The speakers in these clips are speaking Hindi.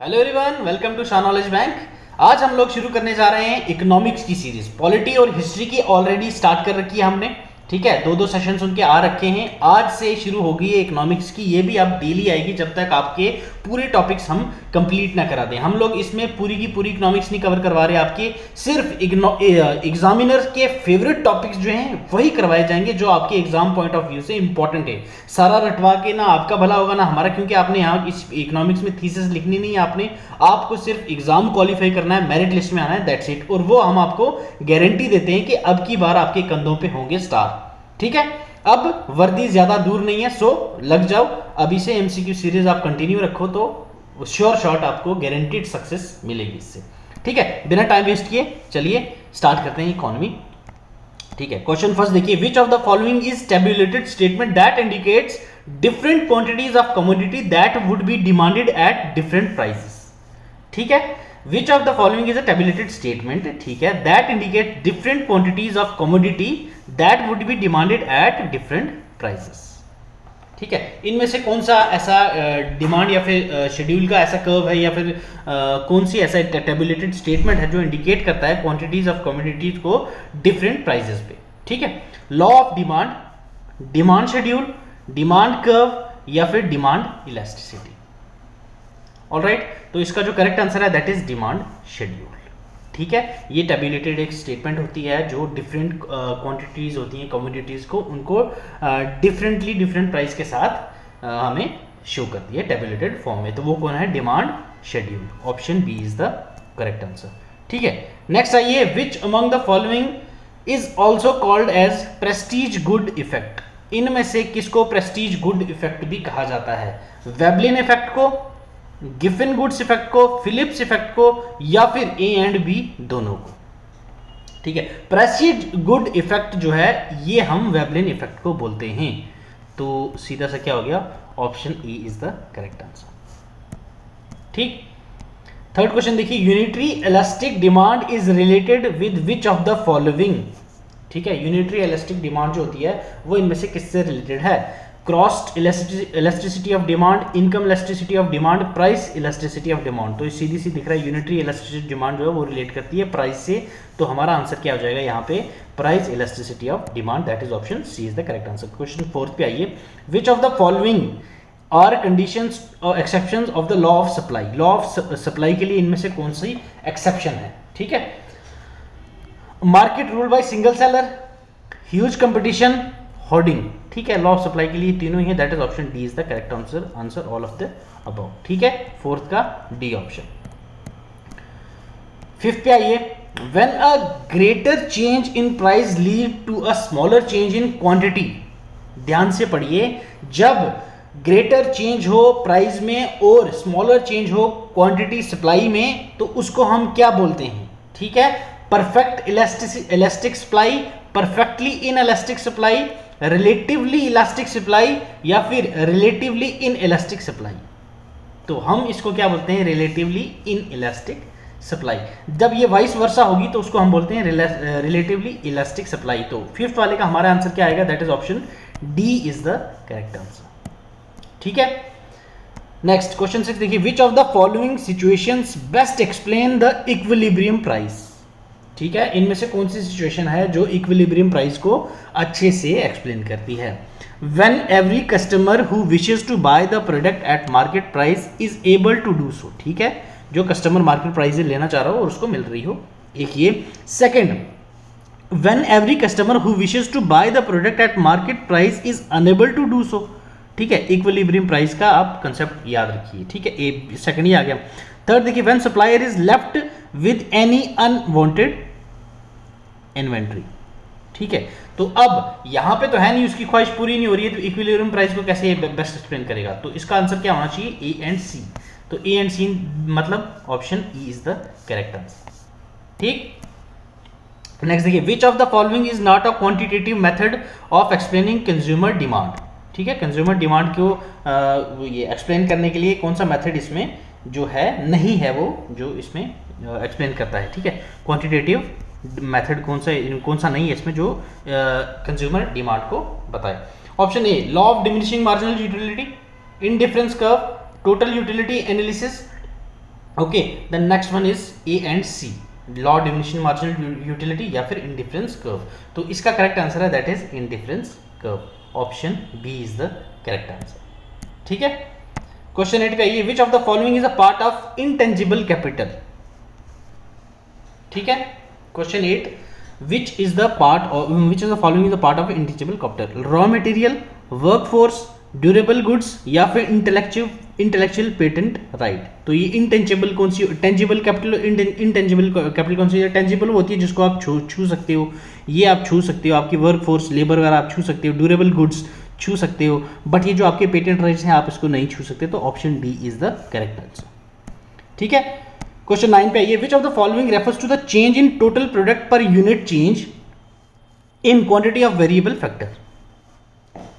Hello everyone, welcome to Shah knowledge bank. आज हम लोग शुरू करने जा रहे हैं इकोनॉमिक्स की सीरीज। पॉलिटी और हिस्ट्री की ऑलरेडी स्टार्ट कर रखी है हमने, ठीक है। दो सेशंस उनके आ रखे हैं। आज से शुरू होगी है इकोनॉमिक्स की, ये भी अब डेली आएगी जब तक आपके पूरे टॉपिक्स हम कंप्लीट ना करा दें। हम लोग इसमें पूरी की पूरी इकोनॉमिक्स नहीं कवर करवा रहे, आपके सिर्फ एग्जामिनर के फेवरेट टॉपिक्स जो हैं वही करवाए जाएंगे जो आपके एग्जाम पॉइंट ऑफ व्यू से इंपॉर्टेंट है। सारा रटवा के ना आपका भला होगा ना हमारा, क्योंकि आपने यहाँ इस इकोनॉमिक्स में थीसिस लिखनी नहीं है। आपको सिर्फ एग्जाम क्वालिफाई करना है, मेरिट लिस्ट में आना है, दैट्स इट। और वो हम आपको गारंटी देते हैं कि अब की बार आपके कंधों पे होंगे स्टार, ठीक है। अब वर्दी ज्यादा दूर नहीं है, सो लग जाओ अभी से। एमसीक्यू सीरीज आप कंटिन्यू रखो तो श्योर शॉट आपको गारंटीड सक्सेस मिलेगी इससे, ठीक है। बिना टाइम वेस्ट किए चलिए स्टार्ट करते हैं इकोनॉमी, ठीक है। क्वेश्चन फर्स्ट देखिए, which of the following is tabulated statement that indicates different quantities of commodity that would be demanded at different prices, ठीक है। Which of the following is a tabulated statement, ठीक है, that indicate different quantities of commodity that would be demanded at different prices, ठीक है। इनमें से कौन सा ऐसा डिमांड या फिर शेड्यूल का ऐसा कर्व है या फिर कौन सी ऐसा टेबुलेटेड स्टेटमेंट है जो इंडिकेट करता है क्वांटिटीज ऑफ कमोडिटीज को डिफरेंट प्राइसेस पे, ठीक है। Law of demand, demand schedule, demand curve या फिर डिमांड इलास्टिसिटी। ऑलराइट, तो इसका जो करेक्ट आंसर है दैट इज डिमांड शेड्यूल, ठीक है। ये टेबुलेटेड एक स्टेटमेंट होती है जो डिफरेंट क्वांटिटीज होती हैं कमोडिटीज को, उनको डिफरेंटली डिफरेंट प्राइस के साथ हमें शो करती है टेबुलेटेड फॉर्म में। तो वो कौन है? Demand schedule. Option B is the correct answer, ठीक है। नेक्स्ट आइए, which among the following is also called as prestige good effect. इनमें से किसको प्रेस्टीज गुड इफेक्ट भी कहा जाता है? वेबलिन इफेक्ट को, गिफिन गुड्स इफेक्ट को, फिलिप्स इफेक्ट को, या फिर ए एंड बी दोनों को, ठीक है। प्रेस्टीज गुड इफेक्ट जो है ये हम वेबलिन इफेक्ट को बोलते हैं। तो सीधा सा क्या हो गया? Option E is the correct answer, ठीक। थर्ड क्वेश्चन देखिए, unitary elastic demand is related with which of the following, ठीक है। यूनिटरी इलास्टिक डिमांड जो होती है वो इनमें से किससे रिलेटेड है? Cost elasticity of demand, income elasticity of demand, price elasticity of demand. तो सीधी सी दिख रहा है यूनिटरी इलास्टिसिटी डिमांड जो है वो रिलेट करती है प्राइस से। तो हमारा आंसर क्या हो जाएगा यहाँ पे? Price elasticity of demand, that is option C is the correct answer. Question fourth पे आइए, which of the following are conditions और exceptions of the law of supply. Law of supply के लिए इनमें से कौन सी एक्सेप्शन है, ठीक है। Market rule by single seller, huge competition, hoarding, ठीक है। लॉ ऑफ सप्लाई के लिए तीनों ही है, that is option D is the correct answer, answer all of the above, ठीक है। फोर्थ का डी ऑप्शन। फिफ्थ पे आइए, when a greater change in price lead to a smaller change in quantity. ध्यान से पढ़िए, जब ग्रेटर चेंज हो प्राइस में और स्मॉलर चेंज हो क्वांटिटी सप्लाई में, तो उसको हम क्या बोलते हैं, ठीक है। Perfect elastic supply, perfectly in elastic supply, relatively elastic supply, या फिर रिलेटिवली इन इलास्टिक सप्लाई। तो हम इसको क्या बोलते हैं? Relatively in elastic supply. जब ये वाइस वर्सा होगी तो उसको हम बोलते हैं रिलेटिवली इलास्टिक सप्लाई। तो फिफ्थ वाले का हमारा आंसर क्या आएगा? That is option D is the correct answer, ठीक है। नेक्स्ट क्वेश्चन 6 देखिए, which of the following situations best explain the equilibrium price, ठीक है। इनमें से कौन सी सिचुएशन है जो इक्विलिब्रियम प्राइस को अच्छे से एक्सप्लेन करती है? When every customer who wishes to buy the product at market price is able to do so, ठीक है। जो कस्टमर मार्केट प्राइस से लेना चाह रहा हो और उसको मिल रही हो, एक ये। Second, when every customer who wishes to buy the product at market price is unable to do so, ठीक है। इक्विलिब्रियम प्राइस का आप कंसेप्ट याद रखिए, ठीक है। ए सेकंड ही आ गया। थर्ड देखिए, when supplier is left with any unwanted inventory, ठीक है। तो अब यहां पे तो है नहीं, उसकी ख्वाहिश पूरी नहीं हो रही है, तो इक्विलिब्रियम प्राइस को कैसे बेस्ट एक्सप्लेन करेगा? तो इसका आंसर क्या होना चाहिए? ए एंड सी। तो ए एंड सी मतलब option E is the correct answer, ठीक। नेक्स्ट देखिए, which of the following is not a quantitative method of explaining consumer demand, ठीक है। कंज्यूमर डिमांड को ये एक्सप्लेन करने के लिए कौन सा मेथड इसमें जो है नहीं है, वो जो इसमें एक्सप्लेन करता है, ठीक है। क्वांटिटेटिव मेथड कौन सा नहीं है इसमें जो कंज्यूमर डिमांड को बताए? Option A, law of diminishing marginal utility, indifference curve, total utility analysis, okay, the next one is A and C, law diminishing marginal utility या फिर इंडिफरेंस कर्व। तो इसका करेक्ट आंसर है that is indifference curve, option B is the correct answer. ठीक है, क्वेश्चन 8 पे आइए, which of the following is a part of intangible capital. ठीक है, question 8, which is the following is the part of intangible capital, raw material, workforce, durable goods या फिर इंटेलेक्चुअल पेटेंट राइट। तो ये इंटेंजिबल कौन सी, टेंजिबल कैपिटल, इंटेंजिबल कैपिटल कौन सी है? टेंजिबल होती है जिसको आप छू सकते हो, ये आप छू सकते हो, आपकी वर्क फोर्स लेबर वगैरह आप छू सकते हो, ड्यूरेबल गुड्स छू सकते हो, बट ये जो आपके पेटेंट राइट्स हैं आप इसको नहीं छू सकते, तो option D is the correct answer. ठीक है, क्वेश्चन 9 पे आइए, which of the following refers to the change in total product per unit change in quantity of variable factor.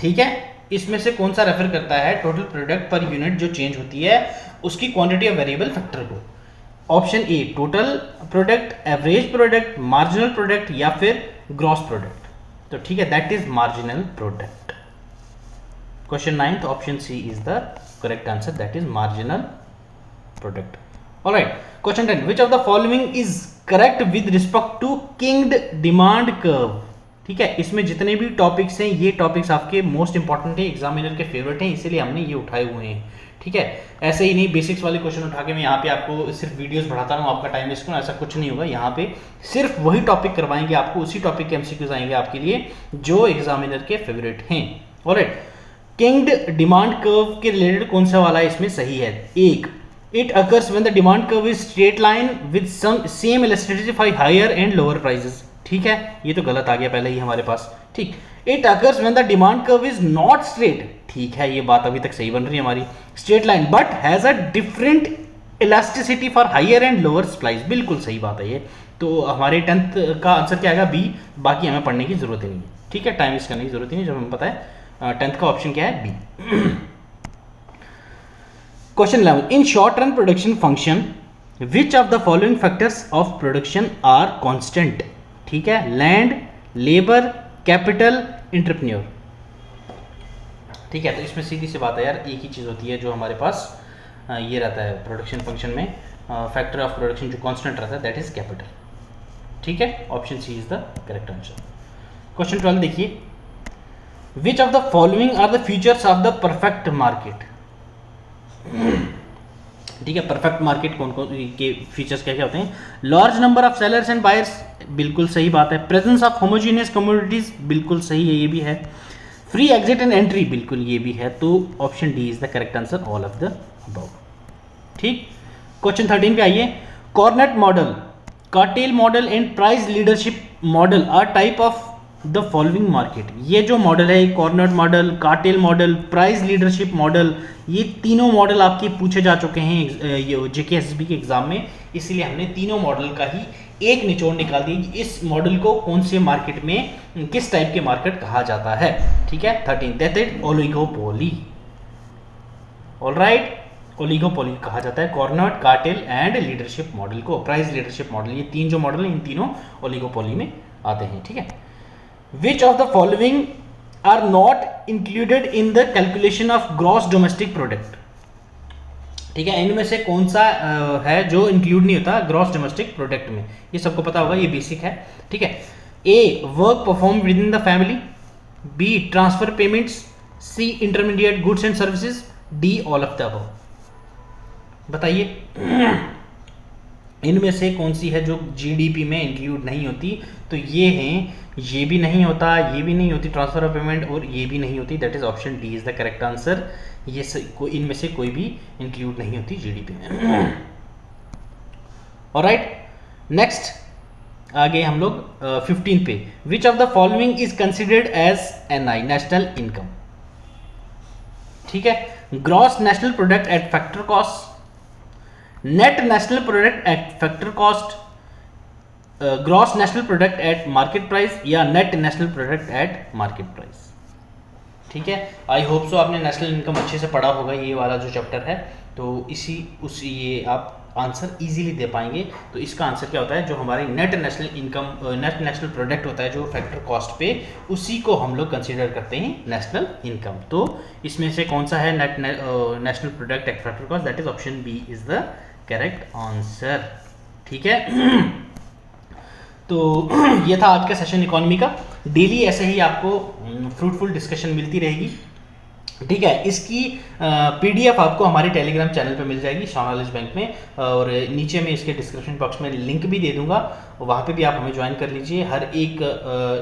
ठीक है, इसमें से कौन सा रेफर करता है टोटल प्रोडक्ट पर यूनिट जो चेंज होती है उसकी क्वांटिटी ऑफ वेरिएबल फैक्टर को? Option A total product, average product, marginal product या फिर ग्रॉस प्रोडक्ट। तो ठीक है, that is marginal product. Question 9, option C is the correct answer, that is marginal product. Alright, question 10, which of the following is correct with respect to kinked demand curve. ठीक है, इसमें जितने भी टॉपिक्स हैं ये टॉपिक्स आपके मोस्ट इंपॉर्टेंट हैं, एग्जामिनर के फेवरेट हैं, इसीलिए हमने ये उठाए हुए हैं। ठीक है, ऐसे ही नहीं बेसिक्स वाले क्वेश्चन उठा के मैं यहाँ पे आपको सिर्फ वीडियोस बढ़ाता रहूँ, आपका टाइम वेस्ट करूँ, ऐसा कुछ नहीं होगा। यहाँ पे सिर्फ वही टॉपिक करवाएंगे आपको, उसी टॉपिक के एमसीक्यूज आएंगे आपके लिए जो एग्जामिनर के फेवरेट हैं। ऑलराइट, किंग्ड डिमांड कर्व के रिलेटेड कौन सा वाला इसमें सही है? एक, it occurs when the demand curve is straight line with some same elasticity for higher and lower prices. ठीक है, ये तो गलत आ गया पहले ही हमारे पास। ठीक, it occurs when the demand curve is not straight. ठीक है, ये बात अभी तक सही बन रही है हमारी, straight line but has a different elasticity for higher and lower supplies. बिल्कुल सही बात है ये। तो हमारे 10th का आंसर क्या आएगा? बी। बाकी हमें पढ़ने की जरूरत ही नहीं है। ठीक है, टाइम वेस्ट करने की जरूरत ही नहीं, जब हमें पता है 10th का ऑप्शन क्या है? B. Question 11, in short run production function which of the following factors of production are constant. ठीक है, लैंड, लेबर, कैपिटल, एंटरप्रेन्योर। ठीक है, तो इसमें सीधी सी बात है यार, एक ही चीज़ होती है जो हमारे पास ये रहता है प्रोडक्शन फंक्शन में, फैक्टर ऑफ प्रोडक्शन जो कांस्टेंट रहता है दैट इज कैपिटल। ठीक है, option C is the correct answer. Question 12 देखिए, which of the following are the features of the perfect market. ठीक है, परफेक्ट मार्केट कौन कौन के फीचर्स क्या क्या होते हैं? Large number of sellers and buyers, बिल्कुल सही बात है। प्रेजेंस ऑफ होमोजीनियस कमोडिटीज, बिल्कुल सही है, ये भी है। फ्री एग्जिट एंड एंट्री, बिल्कुल ये भी है। तो option D is the correct answer, all of the above. ठीक, क्वेश्चन 13 पे आइए, Cournot model, cartel model and price leadership model are type of the following market. ये जो मॉडल है, Cournot model, cartel model, price leadership model, ये तीनों मॉडल आपके पूछे जा चुके हैं ये जेके एसएसबी के एग्जाम में, इसीलिए हमने तीनों मॉडल का ही एक निचोड़ निकाल दी। इस मॉडल को कौन से मार्केट में, किस टाइप के मार्केट कहा जाता है? ठीक है, 13 that is oligopoly. Alright, oligopoly कहा जाता है Cournot, cartel and leadership model को, प्राइस लीडरशिप मॉडल, ये तीन जो मॉडल हैं इन तीनों ओलिगोपोली में आते हैं। ठीक है, which of the following are not included in the calculation of gross domestic product. ठीक है, इनमें से कौन सा है जो इंक्लूड नहीं होता ग्रॉस डोमेस्टिक प्रोडक्ट में? ये सबको पता होगा, ये बेसिक है। ठीक है, A work perform within the family, B transfer payments, C intermediate goods and services, D all of the above. बताइए इनमें से कौन सी है जो जीडीपी में इंक्लूड नहीं होती? तो ये हैं, ये भी नहीं होता, ये भी नहीं होती ट्रांसफर ऑफ पेमेंट, और ये भी नहीं होती, that is option D is the correct answer. ये इनमें से कोई भी इंक्लूड नहीं होती जीडीपी में। ऑलराइट, नेक्स्ट आगे हम लोग 15 पे, which of the following is considered as NI, national income. ठीक है, gross national product at factor cost, net national product at factor cost, gross national product at market price, या net national product at market price. ठीक है, आई होप सो आपने नेशनल इनकम अच्छे से पढ़ा होगा, ये वाला जो चैप्टर है, तो ये आप आंसर इजीली दे पाएंगे। तो इसका आंसर क्या होता है? जो हमारी net national income, net national product होता है जो फैक्टर कॉस्ट पे, उसी को हम लोग कंसीडर करते हैं नेशनल इनकम। तो इसमें से कौन सा है net national product at factor cost? That is option B is the correct answer. ठीक है तो ये था आज का सेशन इकोनॉमी का। डेली ऐसे ही आपको फ्रूटफुल डिस्कशन मिलती रहेगी। ठीक है, इसकी पीडीएफ आपको हमारे टेलीग्राम चैनल पे मिल जाएगी शॉ नॉलेज बैंक में, और नीचे में इसके डिस्क्रिप्शन बॉक्स में लिंक भी दे दूंगा, वहाँ पे भी आप हमें ज्वाइन कर लीजिए। हर एक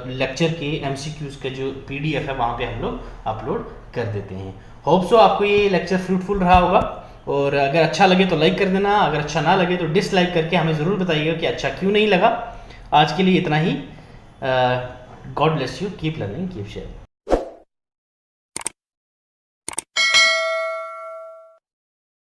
लेक्चर के एमसीक्यूज का जो पीडीएफ है वहाँ पे हम लोग अपलोड कर देते हैं। होप सो आपको ये लेक्चर फ्रूटफुल रहा होगा, और अगर अच्छा लगे तो लाइक कर देना, अगर अच्छा ना लगे तो डिसलाइक करके हमें ज़रूर बताइएगा कि अच्छा क्यों नहीं लगा। आज के लिए इतना ही। God bless you, keep learning, keep sharing.